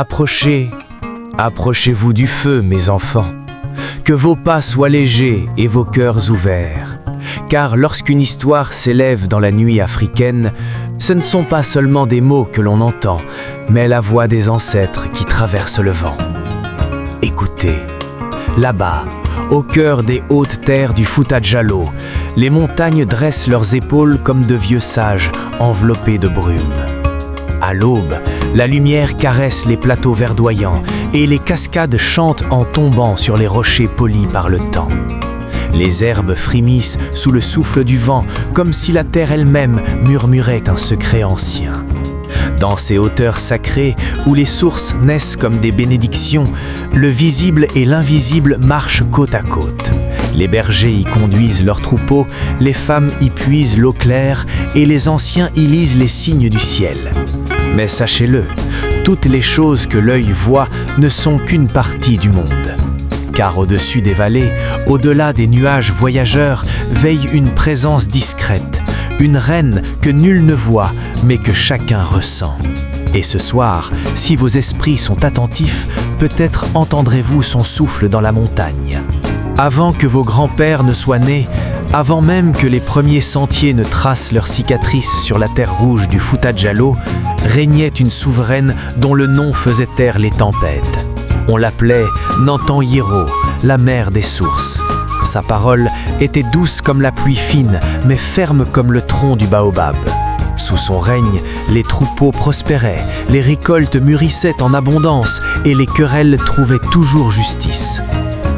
Approchez, approchez-vous du feu, mes enfants, que vos pas soient légers et vos cœurs ouverts, car lorsqu'une histoire s'élève dans la nuit africaine, ce ne sont pas seulement des mots que l'on entend, mais la voix des ancêtres qui traversent le vent. Écoutez, là-bas, au cœur des hautes terres du Fouta Djallon, les montagnes dressent leurs épaules comme de vieux sages enveloppés de brume. À l'aube, la lumière caresse les plateaux verdoyants et les cascades chantent en tombant sur les rochers polis par le temps. Les herbes frémissent sous le souffle du vent, comme si la terre elle-même murmurait un secret ancien. Dans ces hauteurs sacrées, où les sources naissent comme des bénédictions, le visible et l'invisible marchent côte à côte. Les bergers y conduisent leurs troupeaux, les femmes y puisent l'eau claire et les anciens y lisent les signes du ciel. Mais sachez-le, toutes les choses que l'œil voit ne sont qu'une partie du monde. Car au-dessus des vallées, au-delà des nuages voyageurs, veille une présence discrète, une reine que nul ne voit, mais que chacun ressent. Et ce soir, si vos esprits sont attentifs, peut-être entendrez-vous son souffle dans la montagne. Avant que vos grands-pères ne soient nés, avant même que les premiers sentiers ne tracent leurs cicatrices sur la terre rouge du Fouta Djallon, régnait une souveraine dont le nom faisait taire les tempêtes. On l'appelait Nantan Yero, la mère des sources. Sa parole était douce comme la pluie fine, mais ferme comme le tronc du baobab. Sous son règne, les troupeaux prospéraient, les récoltes mûrissaient en abondance et les querelles trouvaient toujours justice.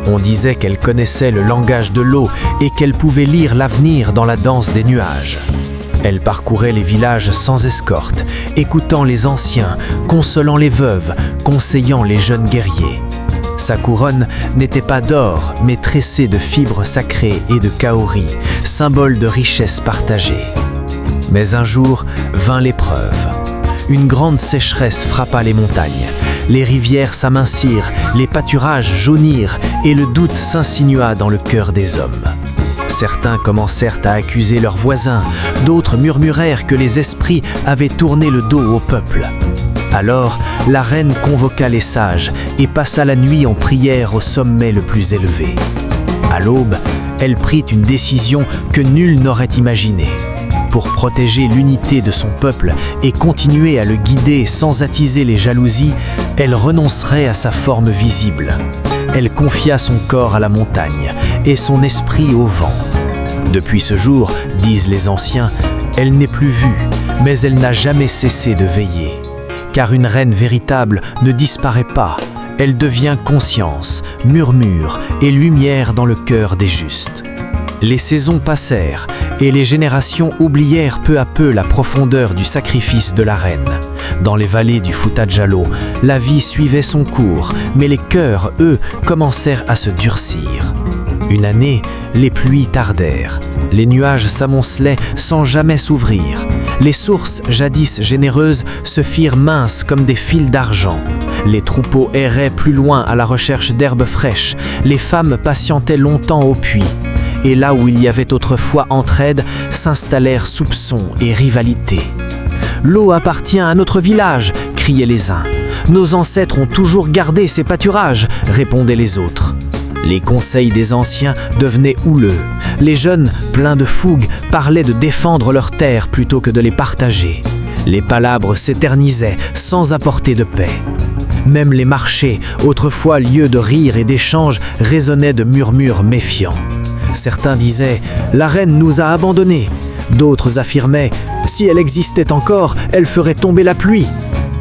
On disait qu'elle connaissait le langage de l'eau et qu'elle pouvait lire l'avenir dans la danse des nuages. Elle parcourait les villages sans escorte, écoutant les anciens, consolant les veuves, conseillant les jeunes guerriers. Sa couronne n'était pas d'or, mais tressée de fibres sacrées et de kaori, symbole de richesse partagée. Mais un jour vint l'épreuve. Une grande sécheresse frappa les montagnes. Les rivières s'amincirent, les pâturages jaunirent et le doute s'insinua dans le cœur des hommes. Certains commencèrent à accuser leurs voisins, d'autres murmurèrent que les esprits avaient tourné le dos au peuple. Alors, la reine convoqua les sages et passa la nuit en prière au sommet le plus élevé. À l'aube, elle prit une décision que nul n'aurait imaginée. Pour protéger l'unité de son peuple et continuer à le guider sans attiser les jalousies, elle renoncerait à sa forme visible. Elle confia son corps à la montagne et son esprit au vent. Depuis ce jour, disent les anciens, elle n'est plus vue, mais elle n'a jamais cessé de veiller. Car une reine véritable ne disparaît pas, elle devient conscience, murmure et lumière dans le cœur des justes. Les saisons passèrent et les générations oublièrent peu à peu la profondeur du sacrifice de la reine. Dans les vallées du Fouta Djallon, la vie suivait son cours, mais les cœurs, eux, commencèrent à se durcir. Une année, les pluies tardèrent. Les nuages s'amoncelaient sans jamais s'ouvrir. Les sources, jadis généreuses, se firent minces comme des fils d'argent. Les troupeaux erraient plus loin à la recherche d'herbes fraîches. Les femmes patientaient longtemps au puits. Et là où il y avait autrefois entraide, s'installèrent soupçons et rivalités. « L'eau appartient à notre village !» criaient les uns. « Nos ancêtres ont toujours gardé ces pâturages !» répondaient les autres. Les conseils des anciens devenaient houleux. Les jeunes, pleins de fougue, parlaient de défendre leurs terres plutôt que de les partager. Les palabres s'éternisaient sans apporter de paix. Même les marchés, autrefois lieux de rire et d'échange, résonnaient de murmures méfiants. Certains disaient « La reine nous a abandonnés ». D'autres affirmaient « Si elle existait encore, elle ferait tomber la pluie ».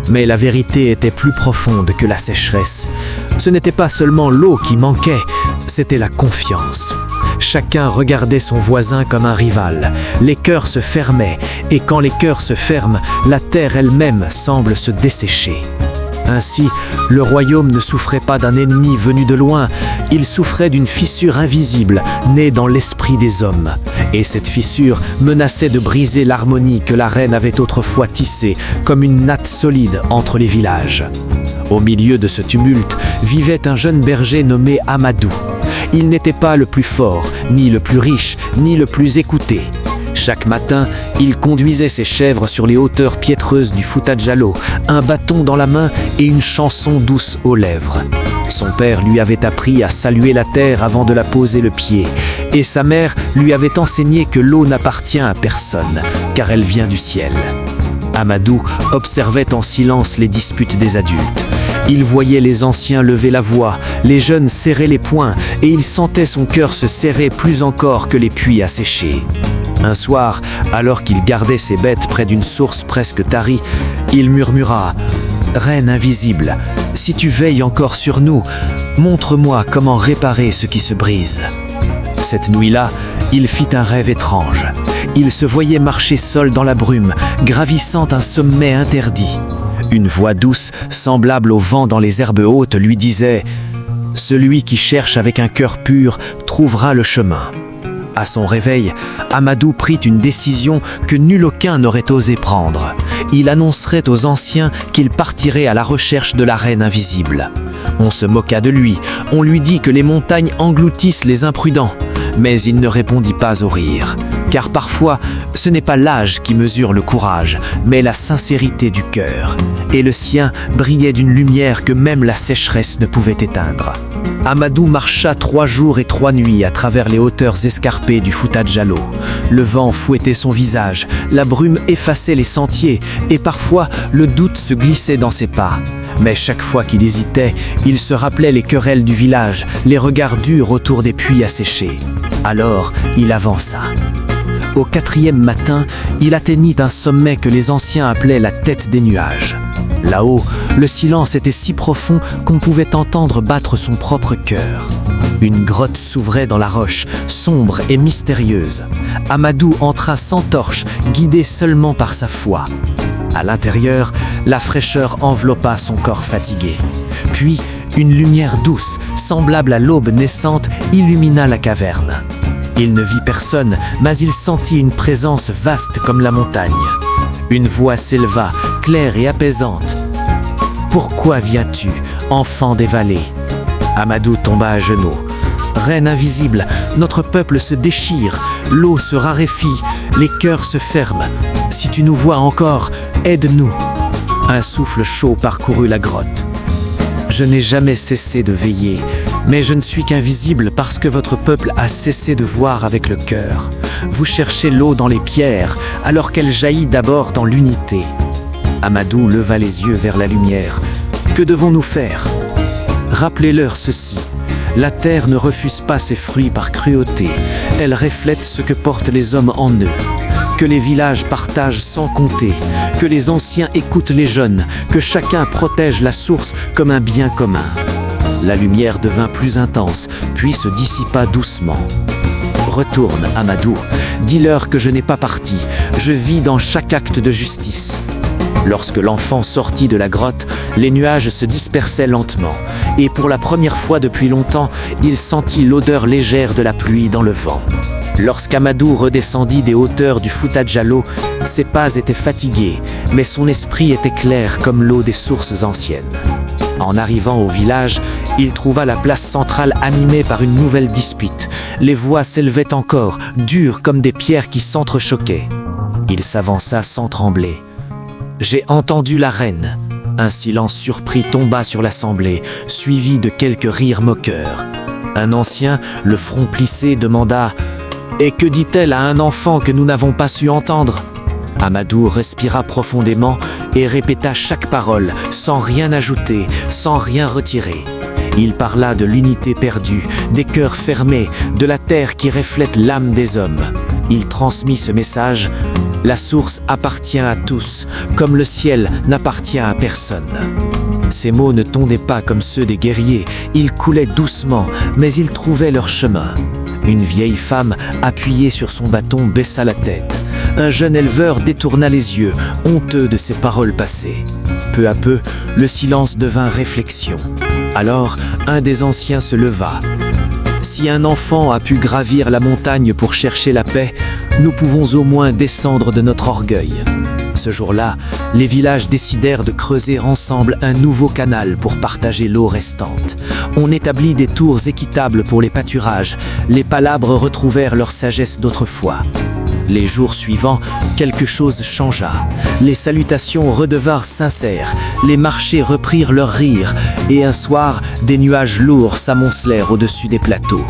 Mais la vérité était plus profonde que la sécheresse. Ce n'était pas seulement l'eau qui manquait, c'était la confiance. Chacun regardait son voisin comme un rival. Les cœurs se fermaient, et quand les cœurs se ferment, la terre elle-même semble se dessécher. Ainsi, le royaume ne souffrait pas d'un ennemi venu de loin, il souffrait d'une fissure invisible née dans l'esprit des hommes. Et cette fissure menaçait de briser l'harmonie que la reine avait autrefois tissée comme une natte solide entre les villages. Au milieu de ce tumulte vivait un jeune berger nommé Amadou. Il n'était pas le plus fort, ni le plus riche, ni le plus écouté. Chaque matin, il conduisait ses chèvres sur les hauteurs piétreuses du Fouta Djallon, un bâton dans la main et une chanson douce aux lèvres. Son père lui avait appris à saluer la terre avant de la poser le pied, et sa mère lui avait enseigné que l'eau n'appartient à personne, car elle vient du ciel. Amadou observait en silence les disputes des adultes. Il voyait les anciens lever la voix, les jeunes serrer les poings, et il sentait son cœur se serrer plus encore que les puits asséchés. Un soir, alors qu'il gardait ses bêtes près d'une source presque tarie, il murmura « Reine invisible, si tu veilles encore sur nous, montre-moi comment réparer ce qui se brise. » Cette nuit-là, il fit un rêve étrange. Il se voyait marcher seul dans la brume, gravissant un sommet interdit. Une voix douce, semblable au vent dans les herbes hautes, lui disait « Celui qui cherche avec un cœur pur trouvera le chemin. » À son réveil, Amadou prit une décision que nul aucun n'aurait osé prendre. Il annoncerait aux anciens qu'il partirait à la recherche de la reine invisible. On se moqua de lui, on lui dit que les montagnes engloutissent les imprudents. Mais il ne répondit pas au rire, car parfois, ce n'est pas l'âge qui mesure le courage, mais la sincérité du cœur. Et le sien brillait d'une lumière que même la sécheresse ne pouvait éteindre. Amadou marcha 3 jours et 3 nuits à travers les hauteurs escarpées du Fouta Djallon. Le vent fouettait son visage, la brume effaçait les sentiers, et parfois le doute se glissait dans ses pas. Mais chaque fois qu'il hésitait, il se rappelait les querelles du village, les regards durs autour des puits asséchés. Alors, il avança. Au 4e matin, il atteignit un sommet que les anciens appelaient la tête des nuages. Là-haut, le silence était si profond qu'on pouvait entendre battre son propre cœur. Une grotte s'ouvrait dans la roche, sombre et mystérieuse. Amadou entra sans torche, guidé seulement par sa foi. À l'intérieur, la fraîcheur enveloppa son corps fatigué. Puis, une lumière douce, semblable à l'aube naissante, illumina la caverne. Il ne vit personne, mais il sentit une présence vaste comme la montagne. Une voix s'éleva, claire et apaisante. « Pourquoi viens-tu, enfant des vallées ?» Amadou tomba à genoux. « Reine invisible, notre peuple se déchire, l'eau se raréfie, les cœurs se ferment. Si tu nous vois encore, aide-nous. » Un souffle chaud parcourut la grotte. « Je n'ai jamais cessé de veiller, mais je ne suis qu'invisible parce que votre peuple a cessé de voir avec le cœur. Vous cherchez l'eau dans les pierres, alors qu'elle jaillit d'abord dans l'unité. » Amadou leva les yeux vers la lumière. « Que devons-nous faire ? » Rappelez-leur ceci. La terre ne refuse pas ses fruits par cruauté. Elle reflète ce que portent les hommes en eux. Que les villages partagent sans compter, que les anciens écoutent les jeunes, que chacun protège la source comme un bien commun. La lumière devint plus intense, puis se dissipa doucement. « Retourne, Amadou, dis-leur que je n'ai pas parti, je vis dans chaque acte de justice. » Lorsque l'enfant sortit de la grotte, les nuages se dispersaient lentement, et pour la première fois depuis longtemps, il sentit l'odeur légère de la pluie dans le vent. Lorsqu'Amadou redescendit des hauteurs du Fouta Djallon, ses pas étaient fatigués, mais son esprit était clair comme l'eau des sources anciennes. En arrivant au village, il trouva la place centrale animée par une nouvelle dispute. Les voix s'élevaient encore, dures comme des pierres qui s'entrechoquaient. Il s'avança sans trembler. « J'ai entendu la reine. » Un silence surpris tomba sur l'assemblée, suivi de quelques rires moqueurs. Un ancien, le front plissé, demanda « Et que dit-elle à un enfant que nous n'avons pas su entendre ?» Amadou respira profondément et répéta chaque parole, sans rien ajouter, sans rien retirer. Il parla de l'unité perdue, des cœurs fermés, de la terre qui reflète l'âme des hommes. Il transmit ce message: la source appartient à tous, comme le ciel n'appartient à personne. Ces mots ne tondaient pas comme ceux des guerriers, ils coulaient doucement, mais ils trouvaient leur chemin. Une vieille femme, appuyée sur son bâton, baissa la tête. Un jeune éleveur détourna les yeux, honteux de ses paroles passées. Peu à peu, le silence devint réflexion. Alors, un des anciens se leva. « Si un enfant a pu gravir la montagne pour chercher la paix, nous pouvons au moins descendre de notre orgueil. » Ce jour-là, les villages décidèrent de creuser ensemble un nouveau canal pour partager l'eau restante. On établit des tours équitables pour les pâturages. Les palabres retrouvèrent leur sagesse d'autrefois. Les jours suivants, quelque chose changea. Les salutations redevinrent sincères, les marchés reprirent leur rire, et un soir, des nuages lourds s'amoncelèrent au-dessus des plateaux.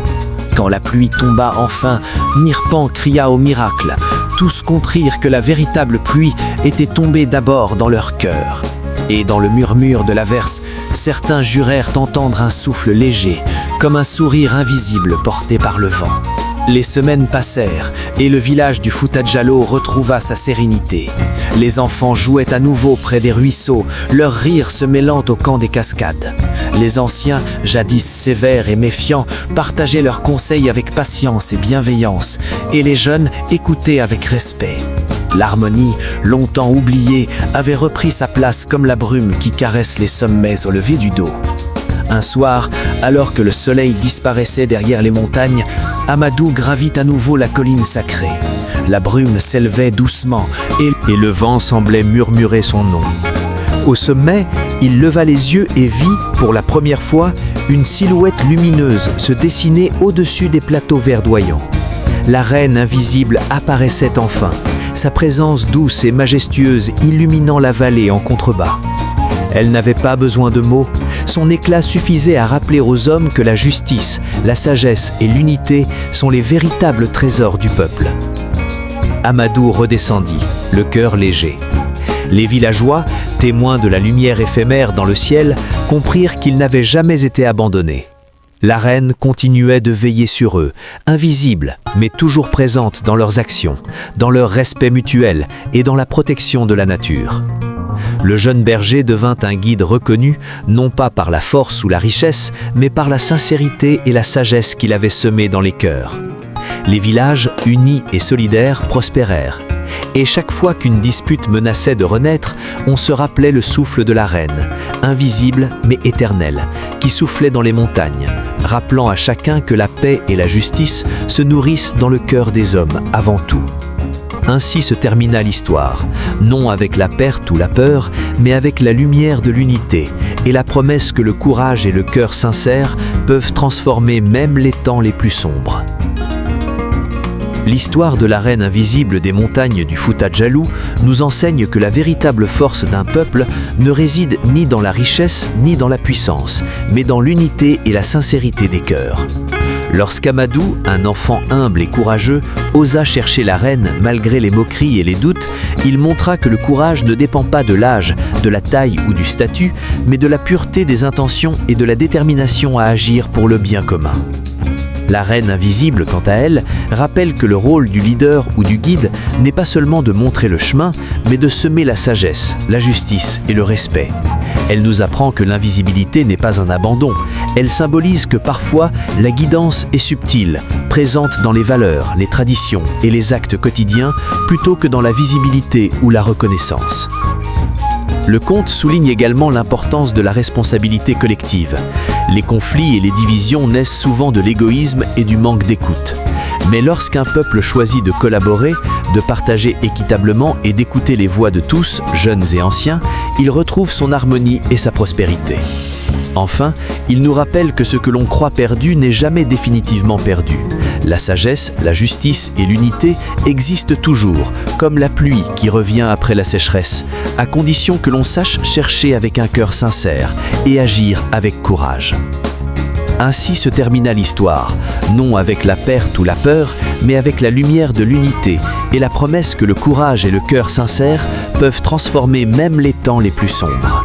Quand la pluie tomba enfin, Nirpan cria au miracle. Tous comprirent que la véritable pluie était tombée d'abord dans leur cœur. Et dans le murmure de l'averse, certains jurèrent entendre un souffle léger, comme un sourire invisible porté par le vent. Les semaines passèrent et le village du Fouta-Djallon retrouva sa sérénité. Les enfants jouaient à nouveau près des ruisseaux, leurs rires se mêlant au camp des cascades. Les anciens, jadis sévères et méfiants, partageaient leurs conseils avec patience et bienveillance, et les jeunes écoutaient avec respect. L'harmonie, longtemps oubliée, avait repris sa place comme la brume qui caresse les sommets au lever du dos. Un soir, alors que le soleil disparaissait derrière les montagnes, Amadou gravit à nouveau la colline sacrée. La brume s'élevait doucement et le vent semblait murmurer son nom. Au sommet, il leva les yeux et vit, pour la première fois, une silhouette lumineuse se dessiner au-dessus des plateaux verdoyants. La reine invisible apparaissait enfin, sa présence douce et majestueuse illuminant la vallée en contrebas. Elle n'avait pas besoin de mots, son éclat suffisait à rappeler aux hommes que la justice, la sagesse et l'unité sont les véritables trésors du peuple. Amadou redescendit, le cœur léger. Les villageois, témoins de la lumière éphémère dans le ciel, comprirent qu'ils n'avaient jamais été abandonnés. La reine continuait de veiller sur eux, invisible, mais toujours présente dans leurs actions, dans leur respect mutuel et dans la protection de la nature. Le jeune berger devint un guide reconnu, non pas par la force ou la richesse, mais par la sincérité et la sagesse qu'il avait semées dans les cœurs. Les villages, unis et solidaires, prospérèrent. Et chaque fois qu'une dispute menaçait de renaître, on se rappelait le souffle de la reine, invisible mais éternel, qui soufflait dans les montagnes, rappelant à chacun que la paix et la justice se nourrissent dans le cœur des hommes avant tout. Ainsi se termina l'histoire, non avec la perte ou la peur, mais avec la lumière de l'unité et la promesse que le courage et le cœur sincère peuvent transformer même les temps les plus sombres. L'histoire de la reine invisible des montagnes du Fouta-Djallon nous enseigne que la véritable force d'un peuple ne réside ni dans la richesse ni dans la puissance, mais dans l'unité et la sincérité des cœurs. Lorsqu'Amadou, un enfant humble et courageux, osa chercher la reine malgré les moqueries et les doutes, il montra que le courage ne dépend pas de l'âge, de la taille ou du statut, mais de la pureté des intentions et de la détermination à agir pour le bien commun. La reine invisible, quant à elle, rappelle que le rôle du leader ou du guide n'est pas seulement de montrer le chemin, mais de semer la sagesse, la justice et le respect. Elle nous apprend que l'invisibilité n'est pas un abandon. Elle symbolise que parfois, la guidance est subtile, présente dans les valeurs, les traditions et les actes quotidiens, plutôt que dans la visibilité ou la reconnaissance. Le conte souligne également l'importance de la responsabilité collective. Les conflits et les divisions naissent souvent de l'égoïsme et du manque d'écoute. Mais lorsqu'un peuple choisit de collaborer, de partager équitablement et d'écouter les voix de tous, jeunes et anciens, il retrouve son harmonie et sa prospérité. Enfin, il nous rappelle que ce que l'on croit perdu n'est jamais définitivement perdu. La sagesse, la justice et l'unité existent toujours, comme la pluie qui revient après la sécheresse, à condition que l'on sache chercher avec un cœur sincère et agir avec courage. Ainsi se termina l'histoire, non avec la perte ou la peur, mais avec la lumière de l'unité et la promesse que le courage et le cœur sincère peuvent transformer même les temps les plus sombres.